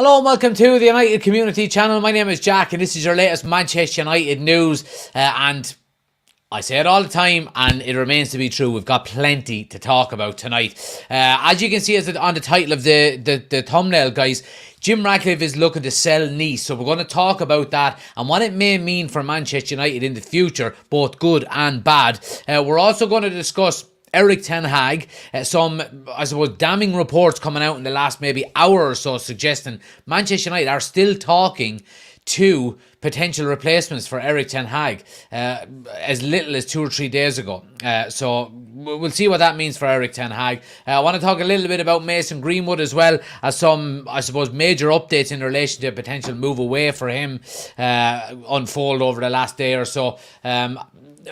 Hello and welcome to the United Community Channel. My name is Jack and this is your latest Manchester United news. And I say it all the time and it remains to be true. We've got plenty to talk about tonight. As you can see on the title of the thumbnail, guys, Jim Ratcliffe is looking to sell Nice. So we're going to talk about that and what it may mean for Manchester United in the future, both good and bad. We're also going to discuss Erik Ten Hag, some, I suppose, damning reports coming out in the last maybe hour or so suggesting Manchester United are still talking to potential replacements for Erik Ten Hag as little as 2 or 3 days ago. So we'll see what that means for Erik Ten Hag. I want to talk a little bit about Mason Greenwood as well as some, I suppose, major updates in relation to a potential move away for him unfold over the last day or so.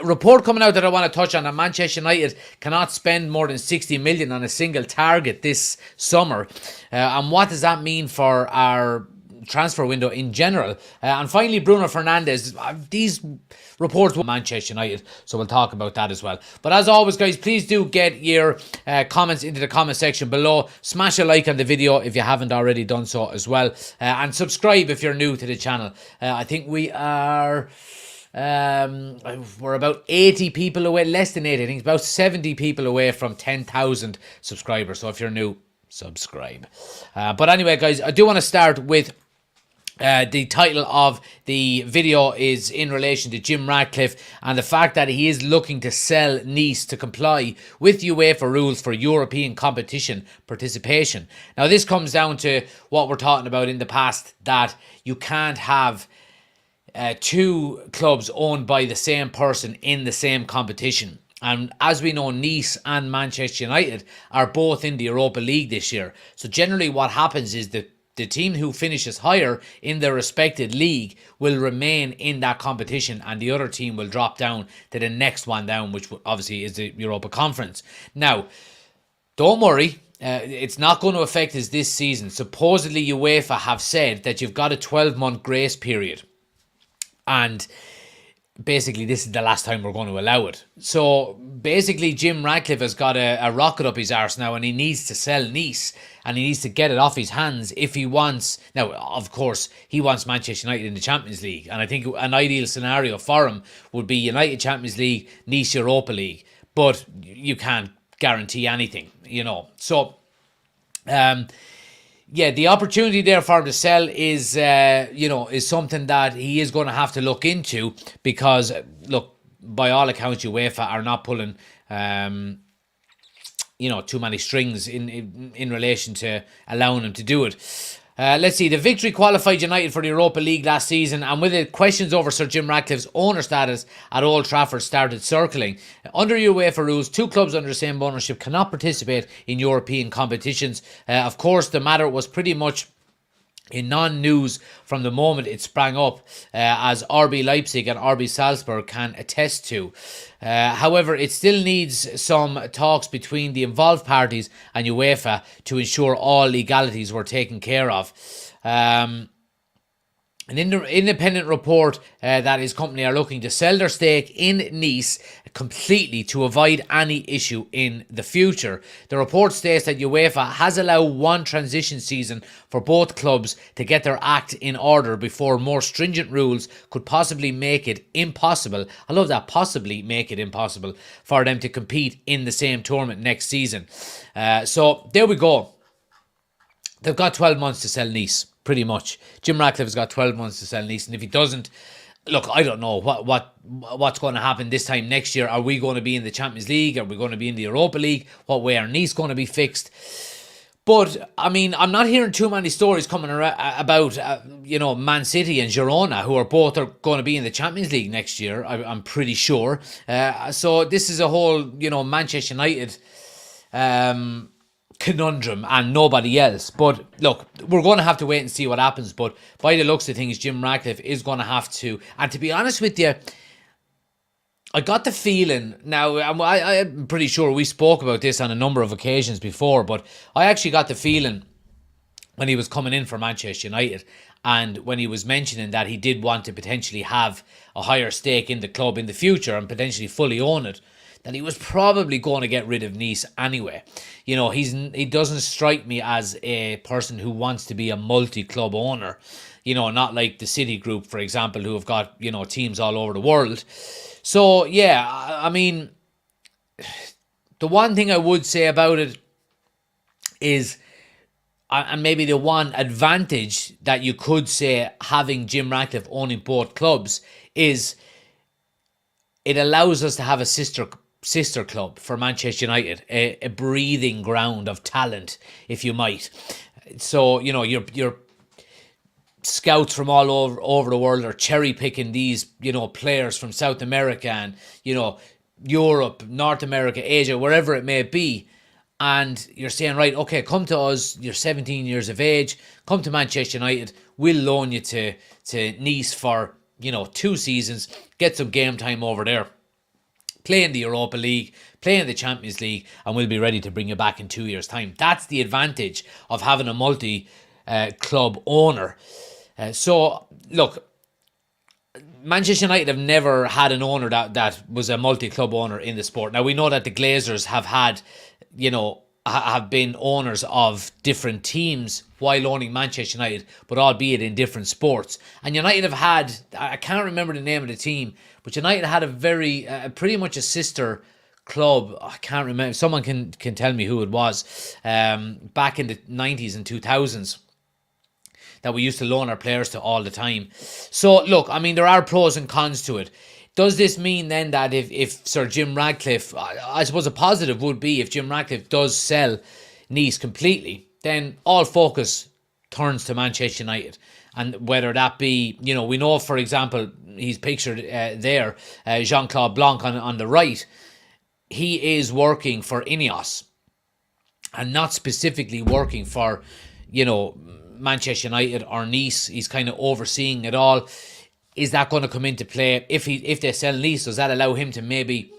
Report coming out that I want to touch on that Manchester United cannot spend more than 60 million on a single target this summer. And what does that mean for our transfer window in general? And finally, Bruno Fernandes. These reports with Manchester United, so we'll talk about that as well. But as always, guys, please do get your comments into the comment section below. Smash a like on the video if you haven't already done so as well. And subscribe if you're new to the channel. I think we are... we're about 80 people away, less than 80, I think about 70 people away from 10,000 subscribers. So if you're new, subscribe. But anyway, guys, I do want to start with the title of the video is in relation to Jim Ratcliffe and the fact that he is looking to sell Nice to comply with UEFA rules for European competition participation. Now, this comes down to what we're talking about in the past, that you can't have two clubs owned by the same person in the same competition. And as we know, Nice and Manchester United are both in the Europa League this year. So generally what happens is that the team who finishes higher in their respected league will remain in that competition and the other team will drop down to the next one down, which obviously is the Europa Conference. Now, don't worry. It's not going to affect us this season. Supposedly UEFA have said that you've got a 12-month grace period. And basically, this is the last time we're going to allow it. So basically, Jim Ratcliffe has got a rocket up his arse now and he needs to sell Nice and he needs to get it off his hands if he wants. Now, of course, he wants Manchester United in the Champions League. And I think an ideal scenario for him would be United Champions League, Nice Europa League. But you can't guarantee anything, you know. So, yeah, the opportunity there for him to sell is, is something that he is going to have to look into because, look, by all accounts, UEFA are not pulling, too many strings in relation to allowing him to do it. Let's see, the victory qualified United for the Europa League last season, and with it, questions over Sir Jim Ratcliffe's owner status at Old Trafford started circling. Under UEFA rules, 2 clubs under the same ownership cannot participate in European competitions. Of course, the matter was pretty much in non-news from the moment it sprang up, as RB Leipzig and RB Salzburg can attest to. However, it still needs some talks between the involved parties and UEFA to ensure all legalities were taken care of. An independent report that his company are looking to sell their stake in Nice completely to avoid any issue in the future. The report states that UEFA has allowed one transition season for both clubs to get their act in order before more stringent rules could possibly make it impossible. I love that, possibly make it impossible for them to compete in the same tournament next season. So there we go. They've got 12 months to sell Nice. Pretty much. Jim Ratcliffe's got 12 months to sell Nice, and if he doesn't, look, I don't know what's going to happen this time next year. Are we going to be in the Champions League? Are we going to be in the Europa League? What way are Nice going to be fixed? But, I mean, I'm not hearing too many stories coming about, Man City and Girona, who are going to be in the Champions League next year, I'm pretty sure. So this is a whole, Manchester United conundrum and nobody else. But look, we're going to have to wait and see what happens. But by the looks of things, Jim Ratcliffe is going to have to. And to be honest with you, I got the feeling, now I'm pretty sure we spoke about this on a number of occasions before, but I actually got the feeling when he was coming in for Manchester United and when he was mentioning that he did want to potentially have a higher stake in the club in the future and potentially fully own it, that he was probably going to get rid of Nice anyway. You know, he doesn't strike me as a person who wants to be a multi-club owner. You know, not like the City Group, for example, who have got, you know, teams all over the world. So, yeah, I mean, the one thing I would say about it is, and maybe the one advantage that you could say having Jim Ratcliffe owning both clubs, is it allows us to have a sister club for Manchester United, a breathing ground of talent, if you might. So, you know, you're scouts from all over the world are cherry picking these, you know, players from South America and, you know, Europe, North America, Asia, wherever it may be. And you're saying, right, okay, come to us, you're 17 years of age, come to Manchester United, we'll loan you to Nice for, you know, 2 seasons, get some game time over there, play in the Europa League, play in the Champions League, and we'll be ready to bring you back in 2 years' time. That's the advantage of having a multi-club owner. So, look, Manchester United have never had an owner that was a multi-club owner in the sport. Now, we know that the Glazers have had, you know, have been owners of different teams while owning Manchester United, but albeit in different sports. And United have had, I can't remember the name of the team, but United had a very, pretty much a sister club. I can't remember. Someone can tell me who it was, back in the 90s and 2000s. That we used to loan our players to all the time. So, look, I mean, there are pros and cons to it. Does this mean then that if Sir Jim Ratcliffe, I suppose a positive would be if Jim Ratcliffe does sell Nice completely, then all focus turns to Manchester United. And whether that be, you know, we know, for example, he's pictured there, Jean-Claude Blanc on the right. He is working for Ineos and not specifically working for, you know, Manchester United or Nice. He's kind of overseeing it all. Is that going to come into play if they sell Nice? Does that allow him to maybe,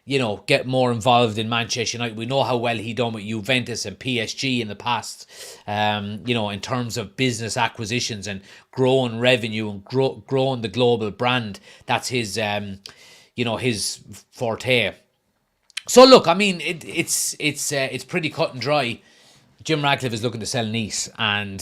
you know, get more involved in Manchester United? We know how well he done with Juventus and PSG in the past, you know, in terms of business acquisitions and growing revenue and growing the global brand. That's his, you know, his forte. So look, I mean, it's pretty cut and dry. Jim Ratcliffe is looking to sell Nice, and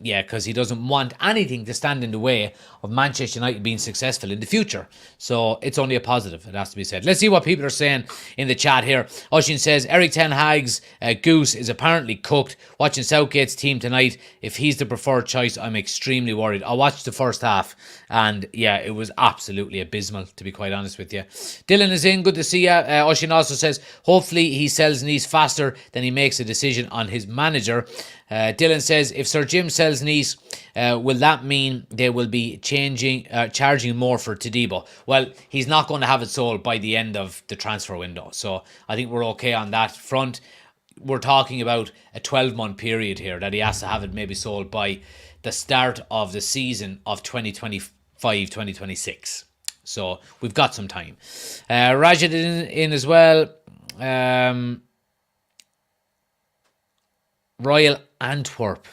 yeah, because he doesn't want anything to stand in the way of Manchester United being successful in the future. So it's only a positive, it has to be said. Let's see what people are saying in the chat here. Oshin says, Erik ten Hag's goose is apparently cooked. Watching Southgate's team tonight, if he's the preferred choice, I'm extremely worried. I watched the first half, and yeah, it was absolutely abysmal, to be quite honest with you. Dylan is in, good to see you. Oshin also says, hopefully he sells Nice faster than he makes a decision on his manager. Dylan says, if Sir Jim sells Nice, will that mean they will be charging more for Todibo? Well, he's not going to have it sold by the end of the transfer window, so I think we're okay on that front. We're talking about a 12-month period here that he has to have it maybe sold by the start of the season of 2025-2026. So we've got some time. Rajat in as well. Royal Antwerp,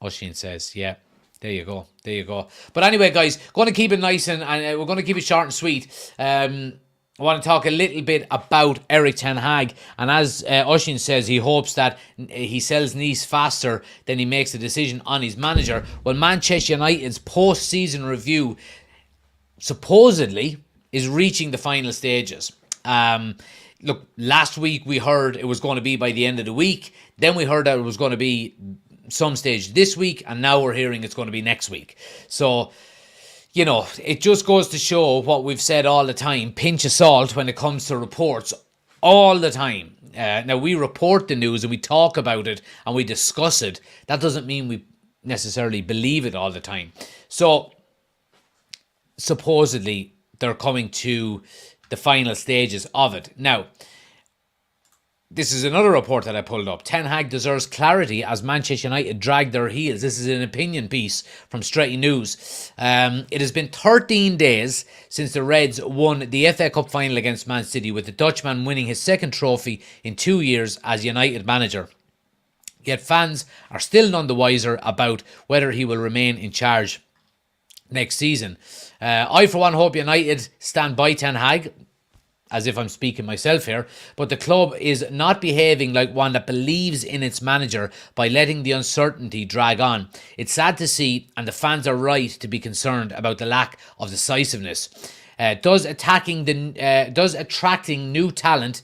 Oshin says. Yeah, there you go. There you go. But anyway, guys, going to keep it nice and we're going to keep it short and sweet. I want to talk a little bit about Erik ten Hag. And as Oshin says, he hopes that he sells Nice faster than he makes a decision on his manager. Well, Manchester United's post-season review supposedly is reaching the final stages. Look, last week we heard it was going to be by the end of the week. Then we heard that it was going to be some stage this week. And now we're hearing it's going to be next week. So, you know, it just goes to show what we've said all the time. Pinch of salt when it comes to reports all the time. Now, we report the news and we talk about it and we discuss it. That doesn't mean we necessarily believe it all the time. So, supposedly, they're coming to the final stages of it. Now, this is another report that I pulled up. Ten Hag deserves clarity as Manchester United drag their heels. This is an opinion piece from Stretty News. It has been 13 days since the Reds won the FA Cup final against Man City, with the Dutchman winning his second trophy in 2 years as United manager. Yet fans are still none the wiser about whether he will remain in charge next season. I, for one, hope United stand by Ten Hag as if I'm speaking myself here, but the club is not behaving like one that believes in its manager by letting the uncertainty drag on. It's sad to see, and the fans are right to be concerned about the lack of decisiveness. Does attracting new talent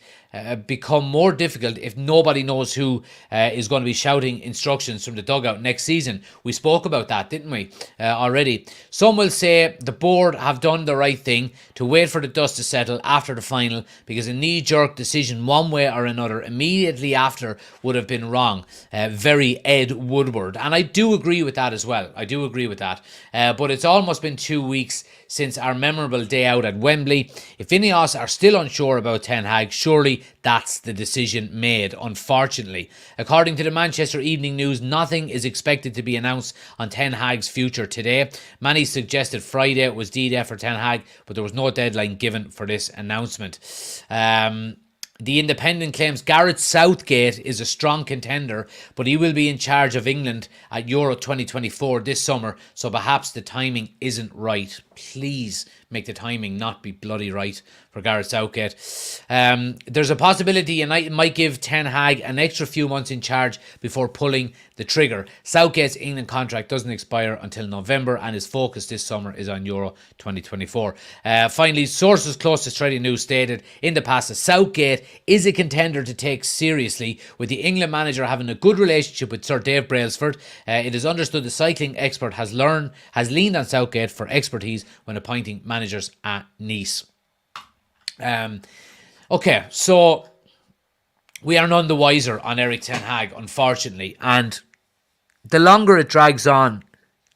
become more difficult if nobody knows who is going to be shouting instructions from the dugout next season? We spoke about that, didn't we, already? Some will say the board have done the right thing to wait for the dust to settle after the final, because a knee-jerk decision one way or another immediately after would have been wrong. Very Ed Woodward. And I do agree with that as well. I do agree with that. But it's almost been 2 weeks since our memorable day out at Wembley. If Ineos are still unsure about Ten Hag, surely that's the decision made, unfortunately. According to the Manchester Evening News, nothing is expected to be announced on Ten Hag's future today. Many suggested Friday was D-Day for Ten Hag, but there was no deadline given for this announcement. The Independent claims Gareth Southgate is a strong contender, but he will be in charge of England at Euro 2024 this summer, so perhaps the timing isn't right. Please make the timing not be bloody right for Gareth Southgate. There's a possibility United might give Ten Hag an extra few months in charge before pulling the trigger. Southgate's England contract doesn't expire until November, and his focus this summer is on Euro 2024. Finally, sources close to Australian News stated in the past that Southgate is a contender to take seriously, with the England manager having a good relationship with Sir Dave Brailsford. It is understood the cycling expert has leaned on Southgate for expertise when appointing managers at Nice. Okay, so we are none the wiser on Erik Ten Hag, unfortunately, and the longer it drags on,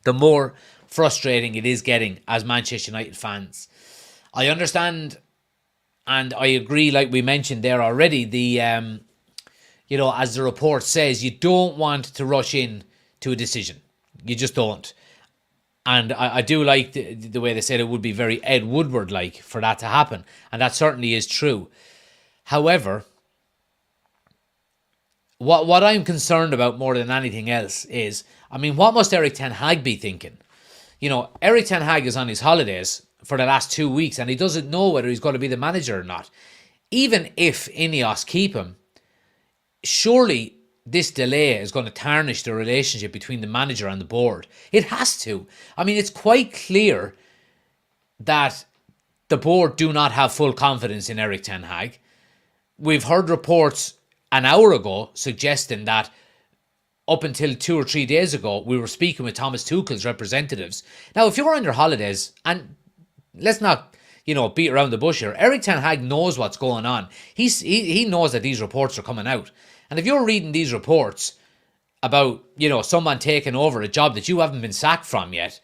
the more frustrating it is getting as Manchester United fans. I understand, and I agree, like we mentioned there already, as the report says, you don't want to rush in to a decision. You just don't. And I do like the way they said it would be very Ed Woodward-like for that to happen. And that certainly is true. However, what I'm concerned about more than anything else is, what must Erik Ten Hag be thinking? Erik Ten Hag is on his holidays for the last 2 weeks and he doesn't know whether he's going to be the manager or not. Even if Ineos keep him, surely this delay is going to tarnish the relationship between the manager and the board. It has to. It's quite clear that the board do not have full confidence in Erik Ten Hag. We've heard reports an hour ago suggesting that up until 2 or 3 days ago, we were speaking with Thomas Tuchel's representatives. Now, if you're on your holidays, and let's not, beat around the bush here, Erik Ten Hag knows what's going on. He knows that these reports are coming out. And if you're reading these reports about, someone taking over a job that you haven't been sacked from yet,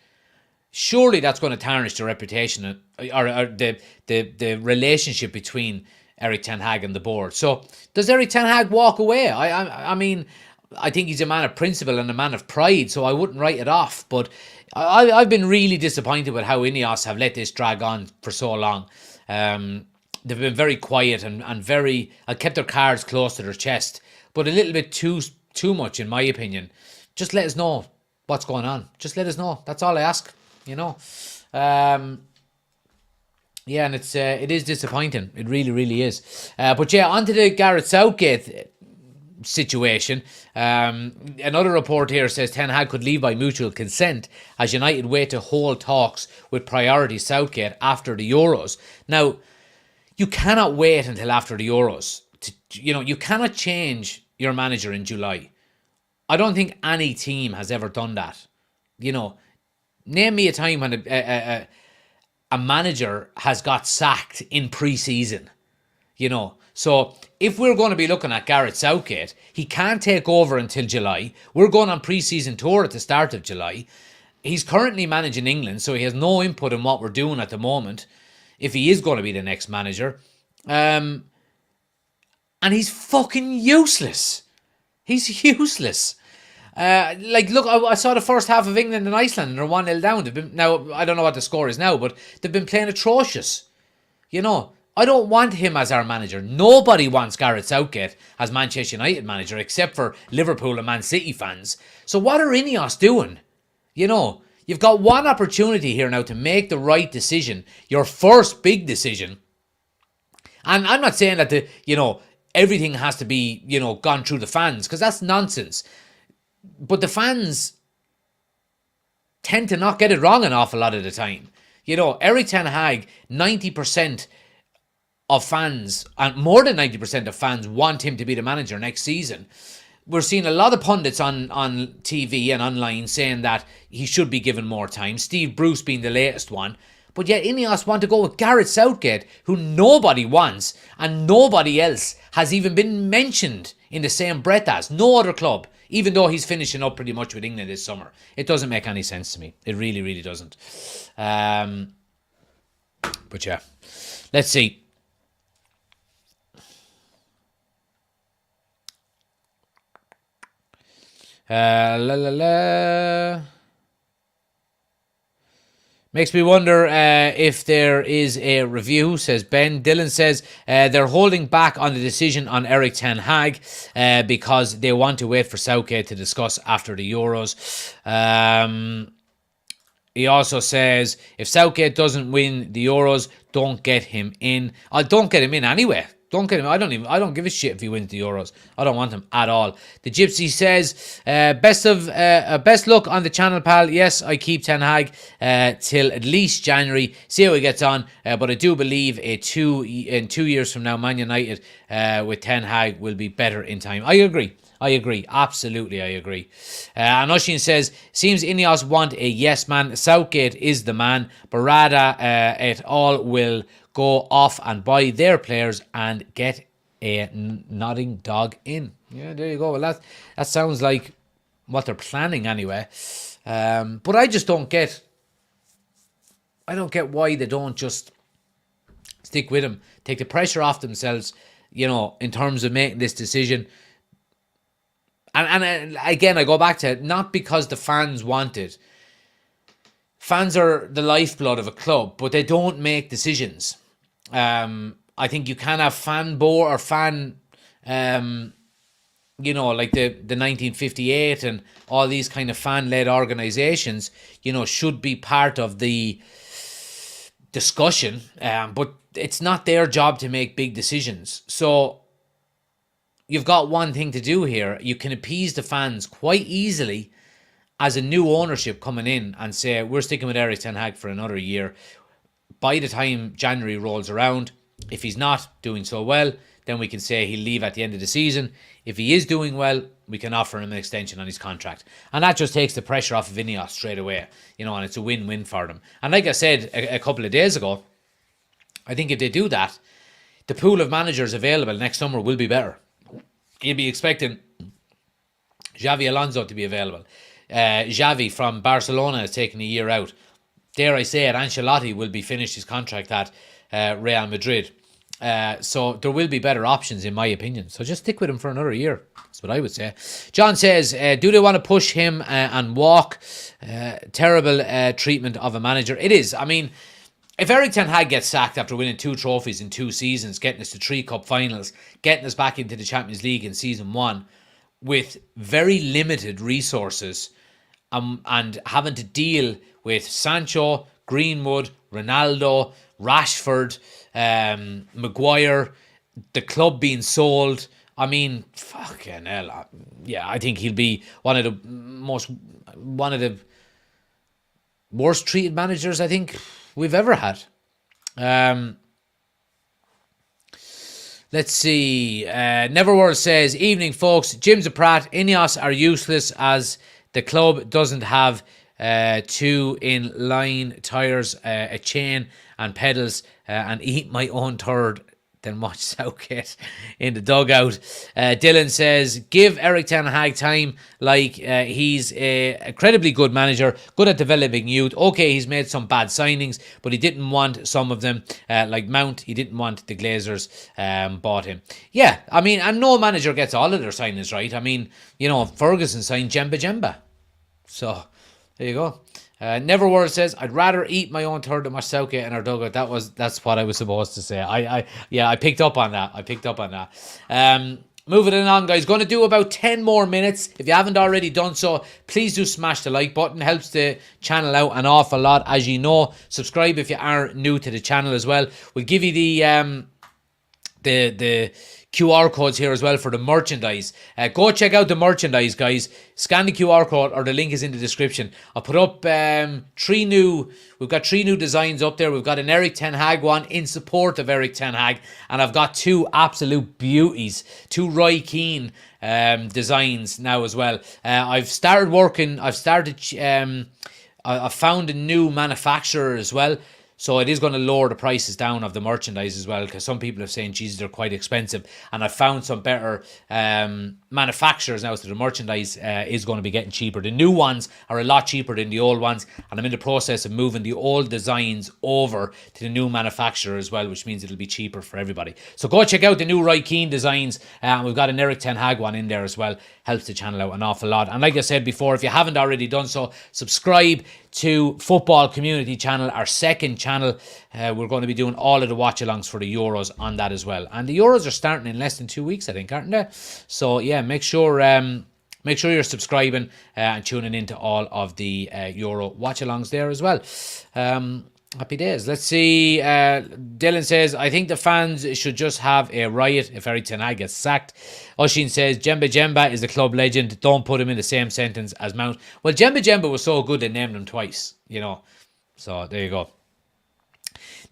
surely that's going to tarnish the reputation or the relationship between Erik Ten Hag and the board. So does Erik Ten Hag walk away? I think he's a man of principle and a man of pride, so I wouldn't write it off. But I've been really disappointed with how Ineos have let this drag on for so long. They've been very quiet and very kept their cards close to their chest, but a little bit too much, in my opinion. Just let us know what's going on. Just let us know. That's all I ask. And it is disappointing. It really, really is. But yeah, on to the Gareth Southgate situation. Another report here says Ten Hag could leave by mutual consent as United wait to hold talks with priority Southgate after the Euros. Now, you cannot wait until after the Euros. You cannot change your manager in July. I don't think any team has ever done that. Name me a time when a manager has got sacked in pre-season. So if we're going to be looking at Gareth Southgate, he can't take over until July. We're going on pre-season tour at the start of July. He's currently managing England, so he has no input in what we're doing at the moment, if he is going to be the next manager. And he's fucking useless. He's useless. Look, I saw the first half of England and Iceland and they're 1-0 down. Now, I don't know what the score is now, but they've been playing atrocious. I don't want him as our manager. Nobody wants Gareth Southgate as Manchester United manager except for Liverpool and Man City fans. So what are Ineos doing? You've got one opportunity here now to make the right decision, your first big decision, And I'm not saying that everything has to be, gone through the fans, because that's nonsense. But the fans tend to not get it wrong an awful lot of the time. Erik ten Hag, 90% of fans, and more than 90% of fans, want him to be the manager next season. We're seeing a lot of pundits on TV and online saying that he should be given more time. Steve Bruce being the latest one. But yet Ineos want to go with Gareth Southgate, who nobody wants, and nobody else has even been mentioned in the same breath as. No other club, even though he's finishing up pretty much with England this summer. It doesn't make any sense to me. It really, really doesn't. But yeah, let's see. Makes me wonder if there is a review, says Ben. Dylan says they're holding back on the decision on Erik ten Hag because they want to wait for Southgate to discuss after the Euros. He also says if Southgate doesn't win the Euros, don't get him in. Don't get him in anyway. Don't get him. I don't give a shit if he wins the Euros. I don't want him at all. The Gypsy says, best luck on the channel, pal. Yes, I keep Ten Hag till at least January. See how he gets on. But I do believe in 2 years from now, Man United with Ten Hag will be better in time. I agree. Absolutely, I agree. And Oshin says, seems Ineos want a yes man. Southgate is the man. Barada et al. Will go off and buy their players and get a nodding dog in. Yeah, there you go. Well, that sounds like what they're planning anyway. But I just don't get... I don't get why they don't just stick with him. Take the pressure off themselves, in terms of making this decision. And again, I go back to it, not because the fans want it. Fans are the lifeblood of a club, but they don't make decisions. I think you can have fan board or fan, like the 1958 and all these kind of fan-led organisations, should be part of the discussion. But it's not their job to make big decisions. So you've got one thing to do here. You can appease the fans quite easily as a new ownership coming in and say, we're sticking with Erik ten Hag for another year. By the time January rolls around, if he's not doing so well, then we can say he'll leave at the end of the season. If he is doing well, we can offer him an extension on his contract. And that just takes the pressure off of Ineos straight away, and it's a win-win for them. And like I said a couple of days ago, I think if they do that, the pool of managers available next summer will be better. You'll be expecting Xavi Alonso to be available. Xavi from Barcelona is taking a year out. Dare I say it, Ancelotti will be finished his contract at Real Madrid. So there will be better options, in my opinion. So just stick with him for another year. That's what I would say. John says, do they want to push him and walk? Terrible treatment of a manager. It is. I mean, if Erik ten Hag gets sacked after winning 2 trophies in 2 seasons, getting us to 3 cup finals, getting us back into the Champions League in season 1, with very limited resources, and having to deal with Sancho, Greenwood, Ronaldo, Rashford, Maguire, the club being sold. I mean, fucking hell. Yeah, I think he'll be one of the worst treated managers I think we've ever had. Let's see. Neverworld says, evening folks, Jim's a prat. Ineos are useless as the club doesn't have 2 in-line tyres, a chain and pedals, and eat my own third, then watch Southgate in the dugout. Dylan says, give Erik ten Hag time, like he's a incredibly good manager, good at developing youth. Okay, he's made some bad signings, but he didn't want some of them, like Mount. He didn't want the Glazers bought him. Yeah, I mean, and no manager gets all of their signings right. I mean, Ferguson signed Jemba. So, there you go. Neverworld says, I'd rather eat my own third than watch Southgate in our dugout. That's what I was supposed to say. I picked up on that. Moving along, guys. Going to do about 10 more minutes. If you haven't already done so, please do smash the like button. Helps the channel out an awful lot, as you know. Subscribe if you are new to the channel as well. We'll give you the the QR codes here as well for the merchandise. Go check out the merchandise, guys. Scan the QR code, or the link is in the description. I'll put up we've got 3 new designs up there. We've got an Erik Ten Hag one in support of Erik Ten Hag, and I've got 2 absolute beauties, 2 Roy Keane designs now as well. I found a new manufacturer as well. So it is going to lower the prices down of the merchandise as well, because some people are saying, Jesus, they're quite expensive. And I found some better manufacturers now, so the merchandise is going to be getting cheaper. The new ones are a lot cheaper than the old ones, and I'm in the process of moving the old designs over to the new manufacturer as well, which means it'll be cheaper for everybody. So go check out the new Roy Keane designs. We've got an Erik Ten Hag one in there as well. Helps the channel out an awful lot. And like I said before, if you haven't already done so, subscribe to Football Community Channel, our second channel. We're going to be doing all of the watch-alongs for the Euros on that as well. And the Euros are starting in less than 2 weeks, I think, aren't they? So yeah, make sure you're subscribing and tuning into all of the Euro watch-alongs there as well. Happy days. Let's see. Dylan says, I think the fans should just have a riot if Erik Ten Hag gets sacked. Oshin says, Jemba is a club legend. Don't put him in the same sentence as Mount. Well, Jemba was so good they named him twice, So there you go.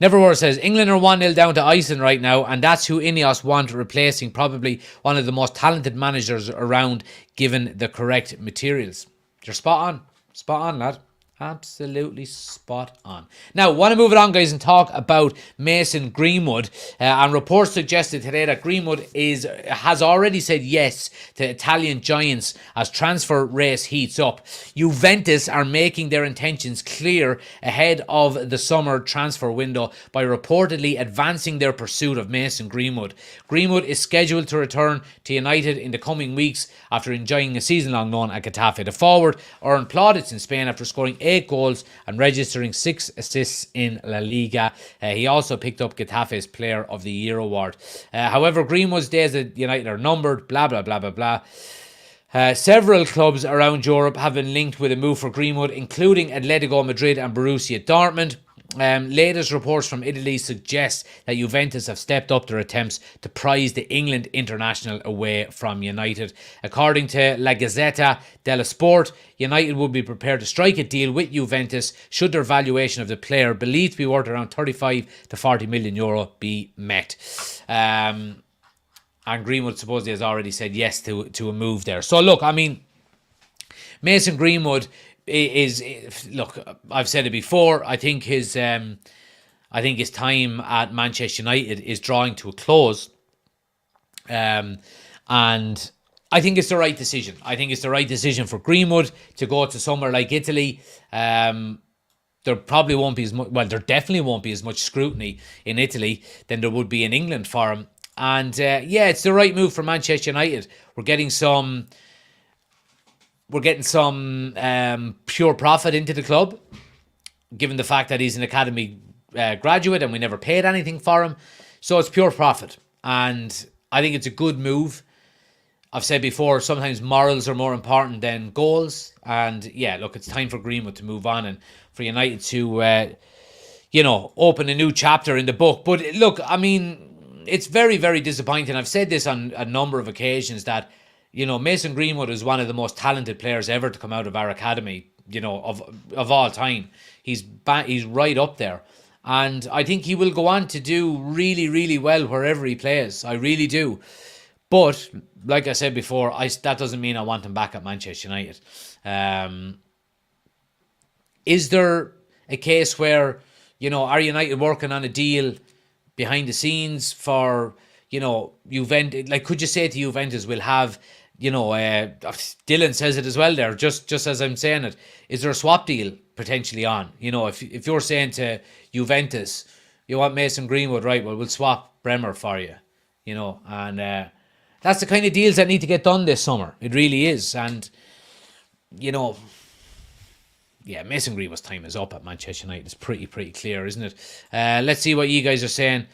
Neverwhere says, England are 1-0 down to Iceland right now, and that's who Ineos want replacing probably one of the most talented managers around, given the correct materials. You're spot on. Spot on, lad. Absolutely spot on. Now, want to move it on, guys, and talk about Mason Greenwood. And reports suggested today that Greenwood has already said yes to Italian giants as transfer race heats up. Juventus are making their intentions clear ahead of the summer transfer window by reportedly advancing their pursuit of Mason Greenwood. Greenwood is scheduled to return to United in the coming weeks after enjoying a season-long loan at Getafe. The forward earned plaudits in Spain after scoring 8 goals and registering 6 assists in La Liga. He also picked up Getafe's Player of the Year award. However, Greenwood's days at United are numbered, blah, blah, blah, blah, blah. Several clubs around Europe have been linked with a move for Greenwood, including Atletico Madrid and Borussia Dortmund. Latest reports from Italy suggest that Juventus have stepped up their attempts to prize the England international away from United. According to La Gazzetta dello Sport, United would be prepared to strike a deal with Juventus should their valuation of the player, believed to be worth around 35 to 40 million euro, be met. And Greenwood supposedly has already said yes to a move there. So look, I mean, Mason Greenwood look, I've said it before, I think his time at Manchester United is drawing to a close, and I think it's the right decision. I think it's the right decision for Greenwood to go to somewhere like Italy. There probably won't be there definitely won't be as much scrutiny in Italy than there would be in England for him. And it's the right move for Manchester United. We're getting some pure profit into the club, given the fact that he's an academy graduate and we never paid anything for him. So it's pure profit. And I think it's a good move. I've said before, sometimes morals are more important than goals. And yeah, look, it's time for Greenwood to move on and for United to, open a new chapter in the book. But look, I mean, it's very, very disappointing. I've said this on a number of occasions that, Mason Greenwood is one of the most talented players ever to come out of our academy, of all time. He's right up there. And I think he will go on to do really, really well wherever he plays. I really do. But, like I said before, that doesn't mean I want him back at Manchester United. Is there a case where, are United working on a deal behind the scenes for, Juventus? Like, could you say to Juventus, we'll have, Dylan says it as well there, just as I'm saying it. Is there a swap deal potentially on? If you're saying to Juventus, you want Mason Greenwood, right, well, we'll swap Bremer for you, and that's the kind of deals that need to get done this summer. It really is. And, Mason Greenwood's time is up at Manchester United. It's pretty clear, isn't it? Let's see what you guys are saying.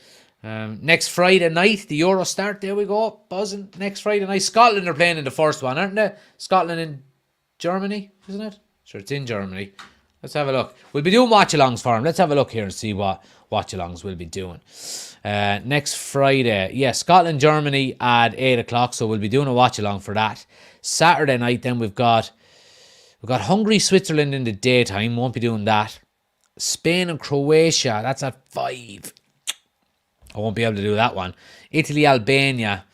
Next Friday night, the Euro start. There we go. Buzzing. Next Friday night. Scotland are playing in the first one, aren't they? Scotland in Germany, isn't it? Sure, it's in Germany. Let's have a look. We'll be doing watch-alongs for him. Let's have a look here and see what watch-alongs we'll be doing. Next Friday. Yeah, Scotland, Germany at 8 o'clock. So we'll be doing a watch-along for that. Saturday night then we've got Hungary, Switzerland in the daytime. Won't be doing that. Spain and Croatia. That's at 5. I won't be able to do that one. Italy, Albania.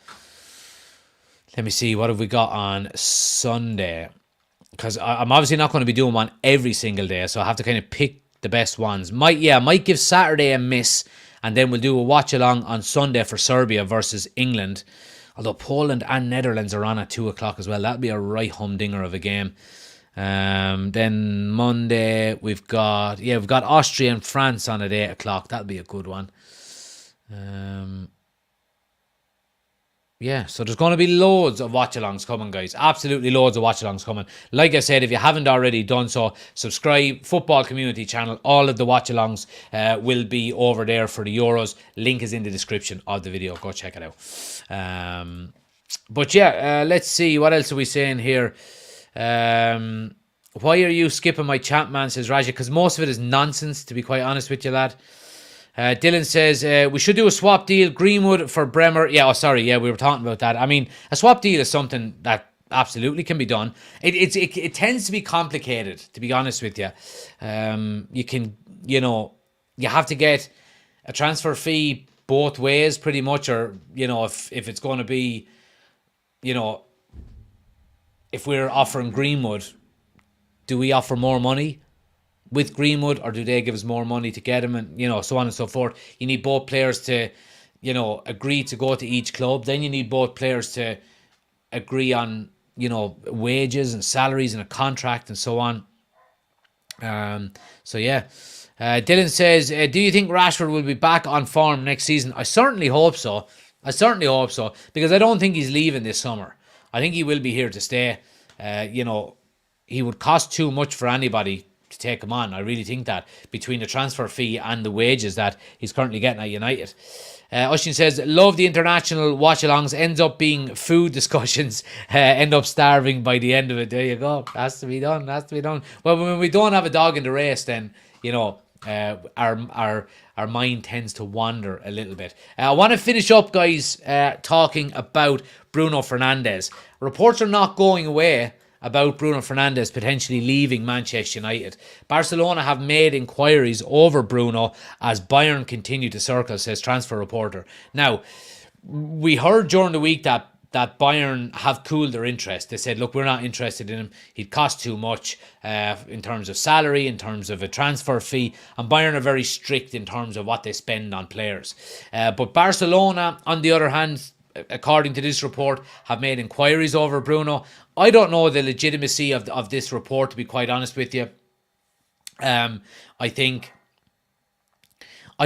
Let me see. What have we got on Sunday? Because I'm obviously not going to be doing one every single day, so I have to kind of pick the best ones. Might give Saturday a miss, and then we'll do a watch along on Sunday for Serbia versus England. Although Poland and Netherlands are on at 2 o'clock as well. That'll be a right humdinger of a game. Then Monday we've got Austria and France on at 8 o'clock. That'll be a good one. Yeah, so there's going to be loads of watch-alongs coming, guys. Absolutely loads of watch-alongs coming. Like I said, if you haven't already done so, subscribe, Football Community Channel. All of the watch-alongs will be over there for the Euros. Link is in the description of the video. Go check it out. But yeah, let's see. What else are we saying here? Why are you skipping my chat, man, says Raja? Because most of it is nonsense, to be quite honest with you, lad. Dylan says, we should do a swap deal, Greenwood for Bremer. Yeah, we were talking about that. I mean, a swap deal is something that absolutely can be done. It tends to be complicated, to be honest with you. You have to get a transfer fee both ways pretty much, or, if it's going to be, if we're offering Greenwood, do we offer more money with Greenwood, or do they give us more money to get him, and so on and so forth? You need both players to agree to go to each club. Then you need both players to agree on wages and salaries and a contract and so on. So yeah, Dylan says, do you think Rashford will be back on form next season? I certainly hope so. Because I don't think he's leaving this summer. I think he will be here to stay. He would cost too much for anybody to take him on. I really think that, between the transfer fee and the wages that he's currently getting at United. Ushin says, love the international watch-alongs. Ends up being food discussions. End up starving by the end of it. There you go. Has to be done. Well, when we don't have a dog in the race, then, our mind tends to wander a little bit. I want to finish up, guys, talking about Bruno Fernandes. Reports are not going away about Bruno Fernandes potentially leaving Manchester United. Barcelona have made inquiries over Bruno as Bayern continue to circle, says Transfer Reporter. Now, we heard during the week that Bayern have cooled their interest. They said, look, we're not interested in him. He'd cost too much in terms of salary, in terms of a transfer fee. And Bayern are very strict in terms of what they spend on players. But Barcelona, on the other hand, according to this report, have made inquiries over Bruno. I don't know the legitimacy of this report, to be quite honest with you. I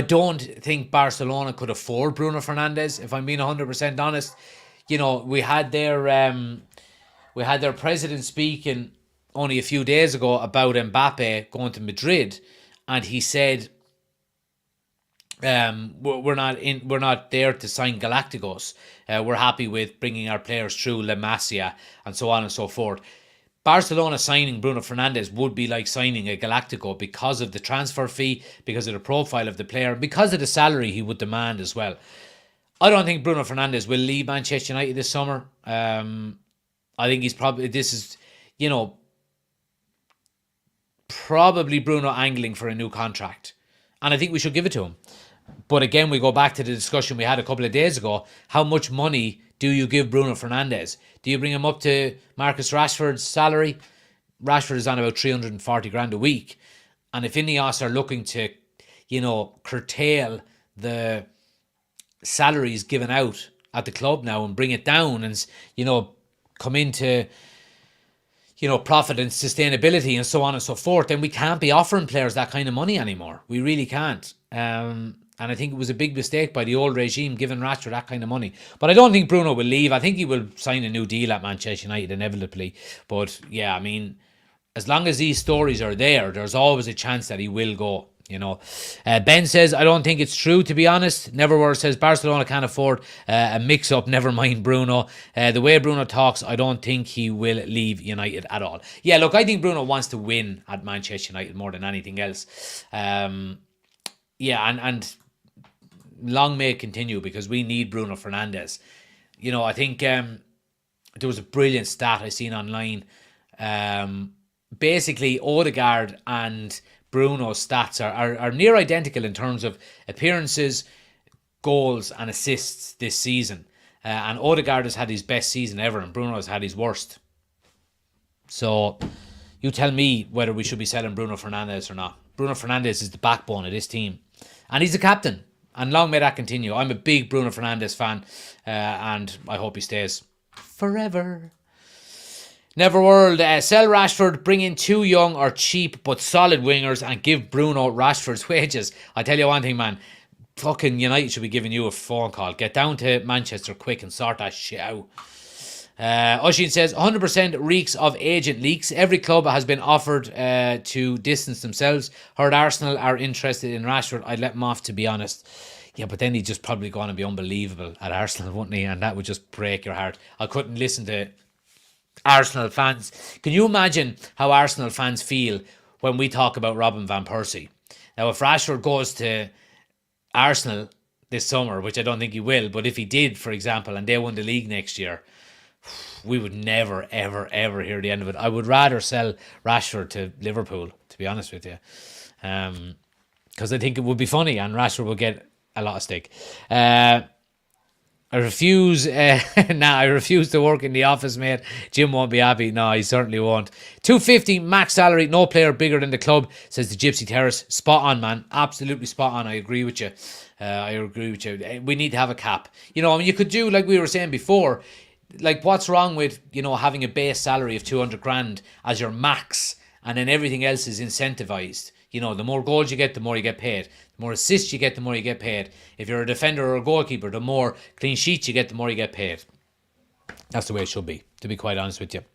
don't think Barcelona could afford Bruno Fernandes, if I'm being 100% honest. We had their president speaking only a few days ago about Mbappe going to Madrid, and he said, we're not there to sign Galacticos. We're happy with bringing our players through La Masia and so on and so forth. Barcelona signing Bruno Fernandes would be like signing a Galactico because of the transfer fee, because of the profile of the player, because of the salary he would demand as well. I don't think Bruno Fernandes will leave Manchester United this summer. I think he's probably Bruno angling for a new contract. And I think we should give it to him. But again, we go back to the discussion we had a couple of days ago. How much money do you give Bruno Fernandes? Do you bring him up to Marcus Rashford's salary? Rashford is on about 340 grand a week. And if Ineos are looking to, curtail the salaries given out at the club now and bring it down and, come into, profit and sustainability and so on and so forth, then we can't be offering players that kind of money anymore. We really can't. And I think it was a big mistake by the old regime giving Rashford that kind of money. But I don't think Bruno will leave. I think he will sign a new deal at Manchester United inevitably. But yeah, I mean, as long as these stories are there, there's always a chance that he will go. Ben says, I don't think it's true, to be honest. Neverwhere says Barcelona can't afford a mix-up, never mind Bruno. The way Bruno talks, I don't think he will leave United at all. Yeah, look, I think Bruno wants to win at Manchester United more than anything else. And long may it continue, because we need Bruno Fernandes. I think there was a brilliant stat I seen online. Basically, Odegaard and Bruno's stats are near identical in terms of appearances, goals and assists this season. And Odegaard has had his best season ever and Bruno has had his worst. So you tell me whether we should be selling Bruno Fernandes or not. Bruno Fernandes is the backbone of this team. And he's the captain. And long may that continue. I'm a big Bruno Fernandes fan. And I hope he stays forever. Neverworld, sell Rashford, bring in 2 young or cheap but solid wingers and give Bruno Rashford's wages. I tell you one thing, man. Fucking United should be giving you a phone call. Get down to Manchester quick and sort that shit out. Oshin says, 100% reeks of agent leaks. Every club has been offered to distance themselves. Heard Arsenal are interested in Rashford. I'd let him off, to be honest. Yeah, but then he'd just probably going to be unbelievable at Arsenal, wouldn't he? And that would just break your heart. I couldn't listen to Arsenal fans. Can you imagine how Arsenal fans feel when we talk about Robin van Persie? Now, if Rashford goes to Arsenal this summer, which I don't think he will, but if he did, for example, and they won the league next year, we would never, ever, ever hear the end of it. I would rather sell Rashford to Liverpool, to be honest with you, because I think it would be funny and Rashford will get a lot of stick. I refuse to work in the office, mate. Jim won't be happy. No, he certainly won't. 250 max salary, no player bigger than the club, says the Gypsy Terrace. Spot on, man. Absolutely spot on. I agree with you. We need to have a cap. You could do, like we were saying before, like what's wrong with, having a base salary of 200 grand as your max and then everything else is incentivized. The more goals you get, the more you get paid. The more assists you get, the more you get paid. If you're a defender or a goalkeeper, the more clean sheets you get, the more you get paid. That's the way it should be, to be quite honest with you.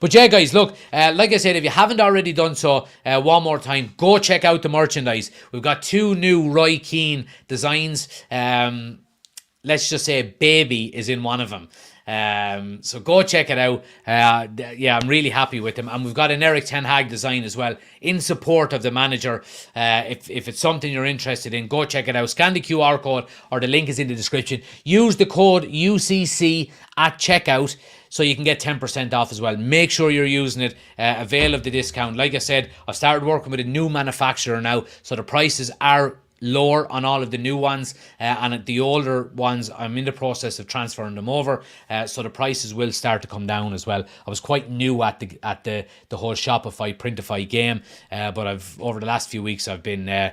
But yeah, guys, look, like I said, if you haven't already done so, one more time, go check out the merchandise. We've got 2 new Roy Keane designs. Let's just say Baby is in one of them. So go check it out. I'm really happy with them. And we've got an Erik Ten Hag design as well in support of the manager. If it's something you're interested in, go check it out. Scan the QR code or the link is in the description. Use the code UCC at checkout so you can get 10% off as well. Make sure you're using it. Avail of the discount. Like I said, I've started working with a new manufacturer now, so the prices are lower on all of the new ones, and the older ones I'm in the process of transferring them over, so the prices will start to come down as well. I was quite new at the whole Shopify Printify game, but I've over the last few weeks I've been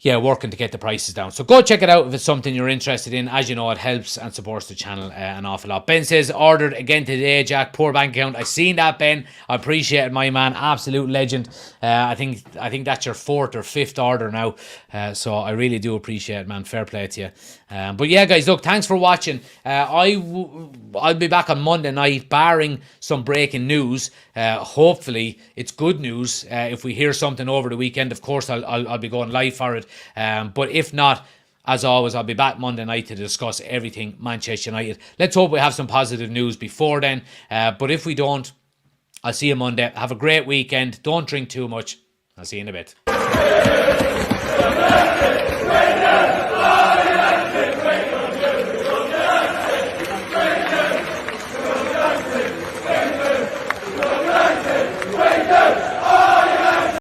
working to get the prices down. So go check it out if it's something you're interested in. As you know, it helps and supports the channel an awful lot. Ben says, ordered again today, Jack. Poor bank account. I seen that, Ben. I appreciate it, my man. Absolute legend. I think that's your 4th or 5th order now. So I really do appreciate it, man. Fair play to you. But yeah, guys, look, thanks for watching. I'll be back on Monday night, barring some breaking news. Hopefully, it's good news. If we hear something over the weekend, of course, I'll be going live for it. But if not, as always, I'll be back Monday night to discuss everything Manchester United. Let's hope we have some positive news before then. But if we don't, I'll see you Monday. Have a great weekend. Don't drink too much. I'll see you in a bit.